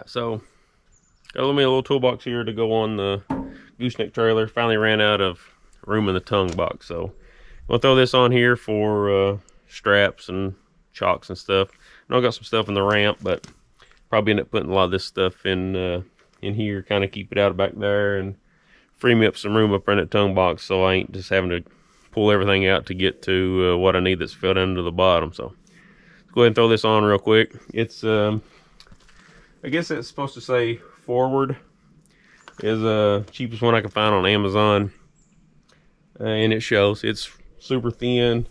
Alright, so got me a little toolbox here to go on the gooseneck trailer. Finally ran out of room in the tongue box, so I'm gonna throw this on here for straps and chocks and stuff. I know I got some stuff in the ramp, but probably end up putting a lot of this stuff in here, kind of keep it out of back there and free me up some room up in that tongue box, so I ain't just having to pull everything out to get to what I need that's filled into the bottom. So let's go ahead and throw this on real quick. It's I guess it's supposed to say forward. Is cheapest one I can find on Amazon, and it shows it's super thin.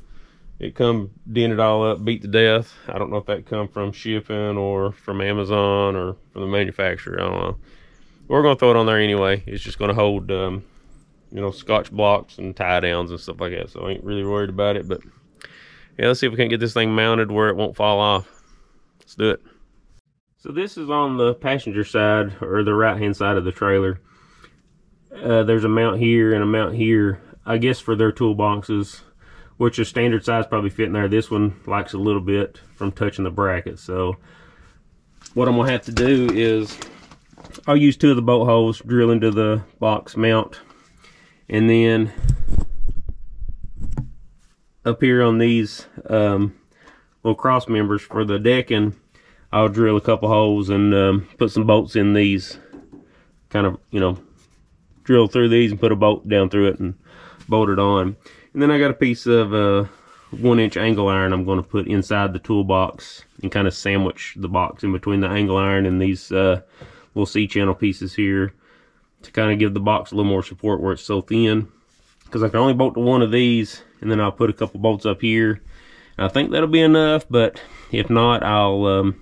It come dented all up, beat to death. I don't know if that come from shipping or from Amazon or from the manufacturer. I don't know. We're gonna throw it on there anyway. It's just gonna hold you know, Scotch blocks and tie downs and stuff like that, so I ain't really worried about it. But yeah, let's see if we can get this thing mounted where it won't fall off. Let's do it. So this is on the passenger side, or the right hand side of the trailer. There's a mount here and a mount here, I guess for their toolboxes, which is standard size, probably fit in there. This one likes a little bit from touching the bracket. So what I'm gonna have to do is I'll use 2 of the bolt holes, drill into the box mount, and then up here on these little cross members for the decking, I'll drill a couple holes and put some bolts in these, kind of, you know, drill through these and put a bolt down through it and bolt it on. And then I got a piece of 1-inch angle iron I'm going to put inside the toolbox and kind of sandwich the box in between the angle iron and these little C-channel pieces here to kind of give the box a little more support where it's so thin. Because I can only bolt to 1 of these, and then I'll put a couple bolts up here. And I think that'll be enough, but if not, I'll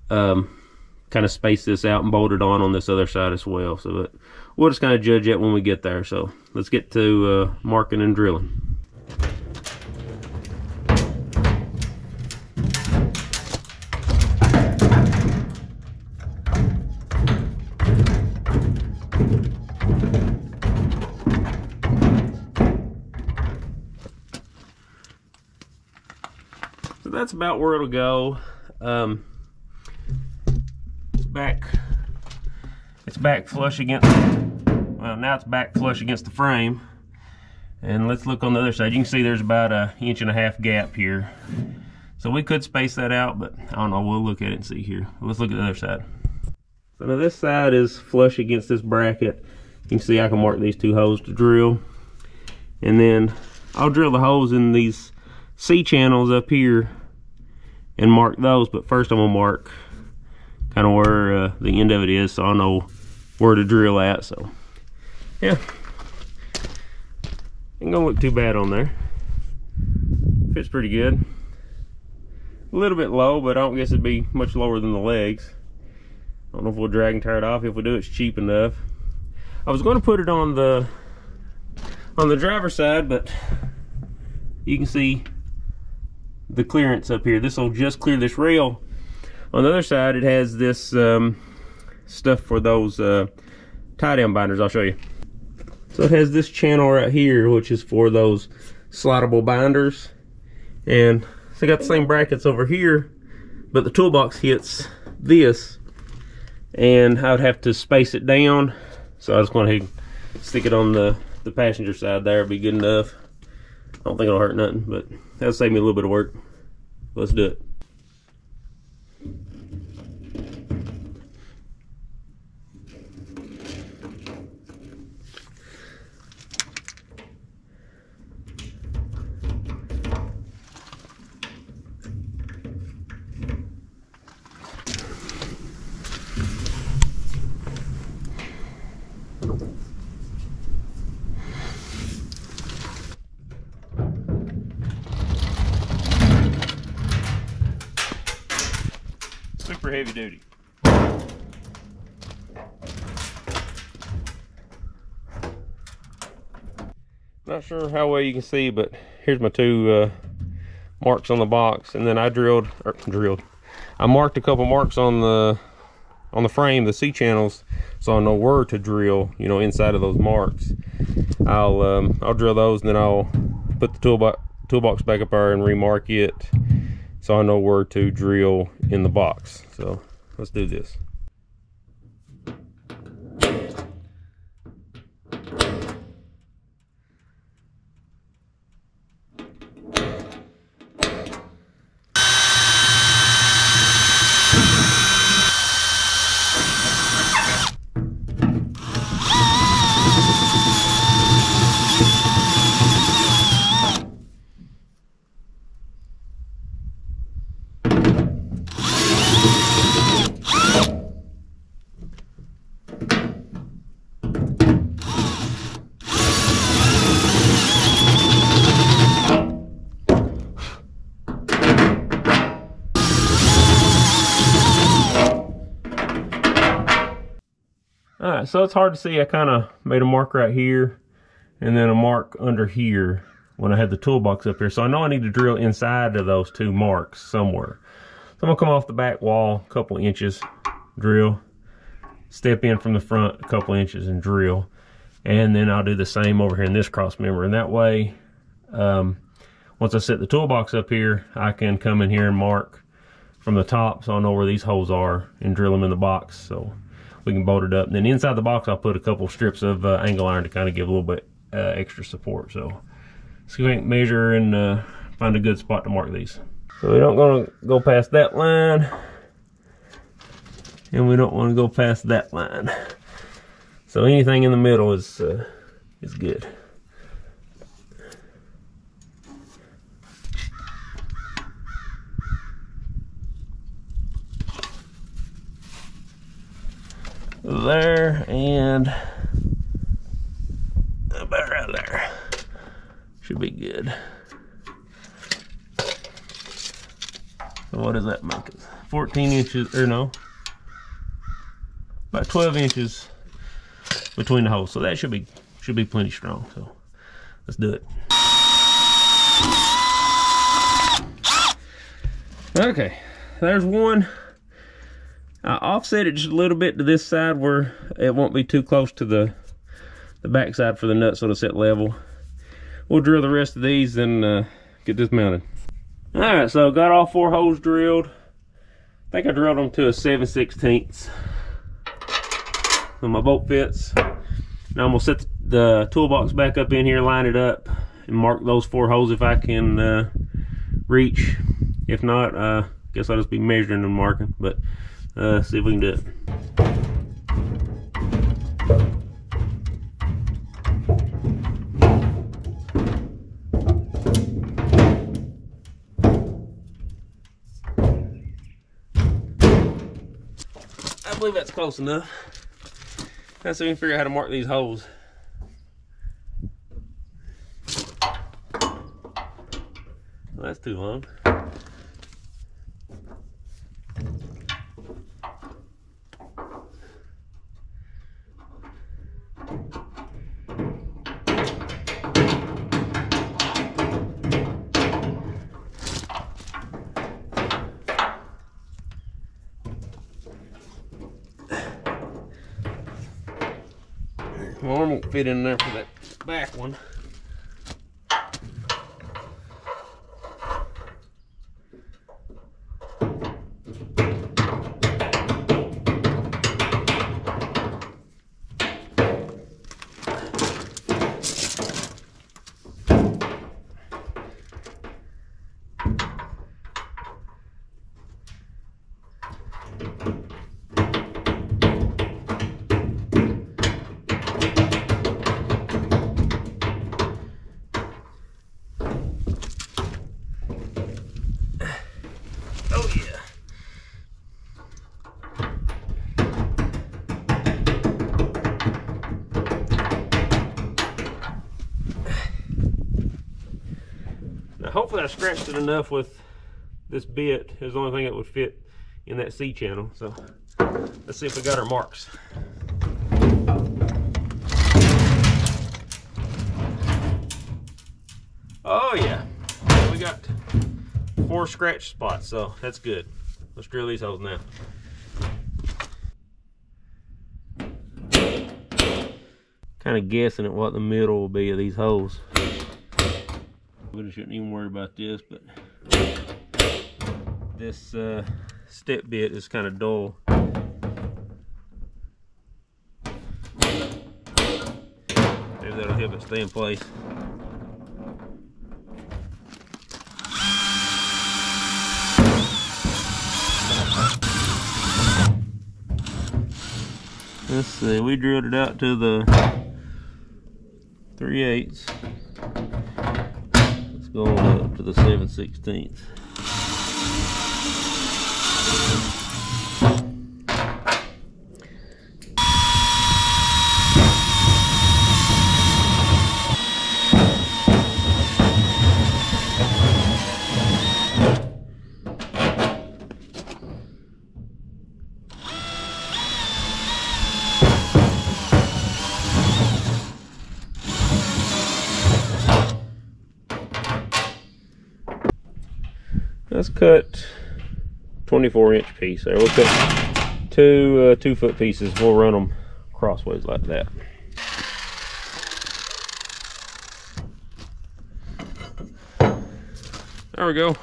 kind of space this out and bolt it on this other side as well. So that we'll just kind of judge it when we get there. So let's get to marking and drilling. So that's about where it'll go. It's back flush against, well, now it's back flush against the frame. And let's look on the other side. You can see there's about an 1.5 inch gap here. So we could space that out, but I don't know, we'll look at it and see here. Let's look at the other side. So now this side is flush against this bracket. You can see I can mark these 2 holes to drill. And then I'll drill the holes in these C-channels up here and mark those, but first I'm gonna mark kind of where the end of it is, so I know where to drill at. So yeah, ain't gonna look too bad on there. Fits pretty good. A little bit low, but I don't guess it'd be much lower than the legs. I don't know if we'll drag and tear it off. If we do, it's cheap enough. I was going to put it on the driver's side, but you can see the clearance up here. This will just clear this rail. On the other side, it has this stuff for those tie-down binders. I'll show you. So it has this channel right here, which is for those slidable binders. And so I got the same brackets over here, but the toolbox hits this, and I would have to space it down. So I just went ahead and stick it on the passenger side there. It'll be good enough. I don't think it'll hurt nothing, but that'll save me a little bit of work. Let's do it. Super heavy duty. Not sure how well you can see, but here's my 2 marks on the box, and then I I marked a couple marks on the frame, the C-channels, so I know where to drill, you know, inside of those marks. I'll drill those, and then I'll put the toolbox back up there and remark it, so I know where to drill in the box. So let's do this. Alright, so it's hard to see. I kind of made a mark right here and then a mark under here when I had the toolbox up here. So I know I need to drill inside of those two marks somewhere. So I'm going to come off the back wall a couple inches, drill, step in from the front a couple inches and drill. And then I'll do the same over here in this cross member. And that way, once I set the toolbox up here, I can come in here and mark from the top so I know where these holes are and drill them in the box so we can bolt it up. And then inside the box, I'll put a couple strips of angle iron to kind of give a little bit extra support. So let's go ahead and measure and find a good spot to mark these. So we don't want to go past that line, and we don't want to go past that line. So anything in the middle is good. There, and about right there. Should be good. So what does that make us? 14 inches, or no, about 12 inches between the holes. So that should be plenty strong. So let's do it. Okay, there's one. I offset it just a little bit to this side where it won't be too close to the back side for the nut, so it'll sit level. We'll drill the rest of these and get this mounted. Alright, so got all 4 holes drilled. I think I drilled them to a 7/16. So my bolt fits. Now I'm going to set the toolbox back up in here, line it up, and mark those 4 holes if I can reach. If not, I guess I'll just be measuring and marking, but see if we can do it. I believe that's close enough. Now so we can figure out how to mark these holes. Well, that's too long. My arm won't fit in there for that back one. Hopefully I scratched it enough with this bit. It's the only thing that would fit in that C channel. So let's see if we got our marks. Oh yeah, we got 4 scratch spots, so that's good. Let's drill these holes now. Kind of guessing at what the middle will be of these holes. We shouldn't even worry about this, but this step bit is kind of dull. Maybe that'll help it stay in place. Let's see, we drilled it out to the 3/8. Going up to the 7/16. let's cut 24-inch piece there. We'll cut two 2-foot pieces. We'll run them crossways like that. There we go.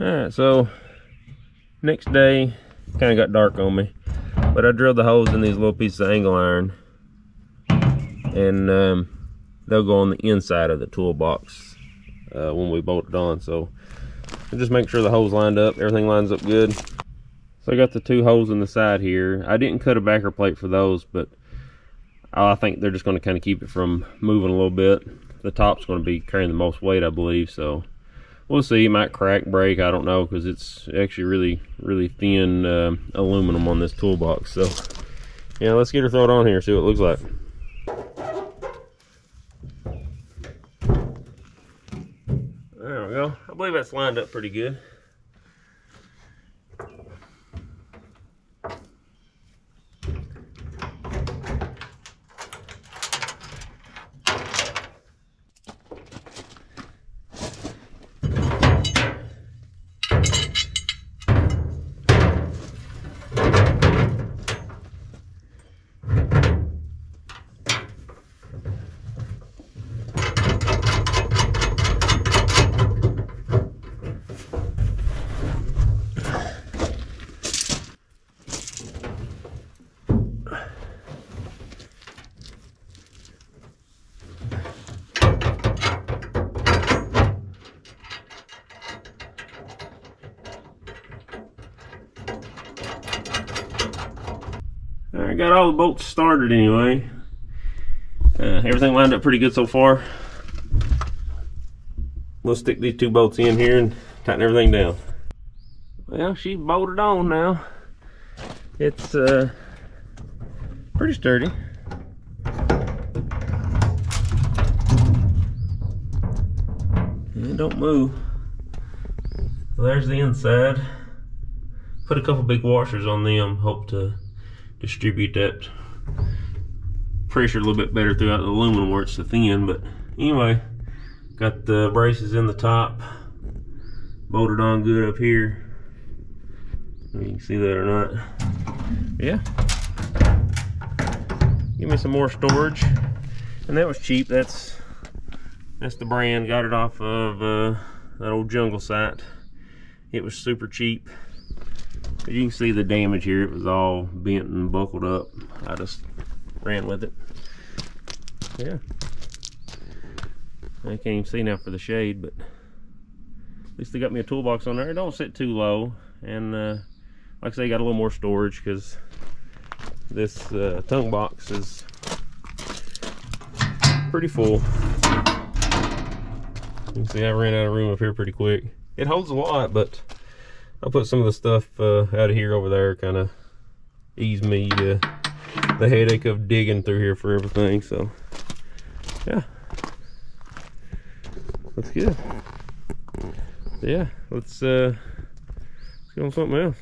Alright, so next day kind of got dark on me, but I drilled the holes in these little pieces of angle iron, and they'll go on the inside of the toolbox when we bolt it on. So just make sure the holes lined up, everything lines up good. So I got the 2 holes in the side here. I didn't cut a backer plate for those, but I think they're just going to kind of keep it from moving a little bit. The top's going to be carrying the most weight, I believe, so we'll see. It might crack, break, I don't know, because it's actually really thin aluminum on this toolbox. So yeah, let's get her thrown on here, see what it looks like. There we go. I believe that's lined up pretty good. I got all the bolts started anyway. Everything lined up pretty good so far. We'll stick these 2 bolts in here and tighten everything down. Well, she's bolted on now. It's pretty sturdy. And it don't move. So there's the inside. Put a couple big washers on them. Hope to distribute that pressure a little bit better throughout the aluminum where it's so thin. But anyway, got the braces in the top, bolted on good up here. You can see that or not. Yeah, give me some more storage, and that was cheap. That's the brand. Got it off of that old jungle site. It was super cheap. But you can see the damage here. It was all bent and buckled up. I just ran with it. Yeah, I can't even see now for the shade, but at least they got me a toolbox on there. It don't sit too low, and like I say, got a little more storage because this tongue box is pretty full. You can see I ran out of room up here pretty quick. It holds a lot, but I'll put some of the stuff out of here over there, kind of ease me the headache of digging through here for everything. So yeah, that's good. Yeah, let's go on something else.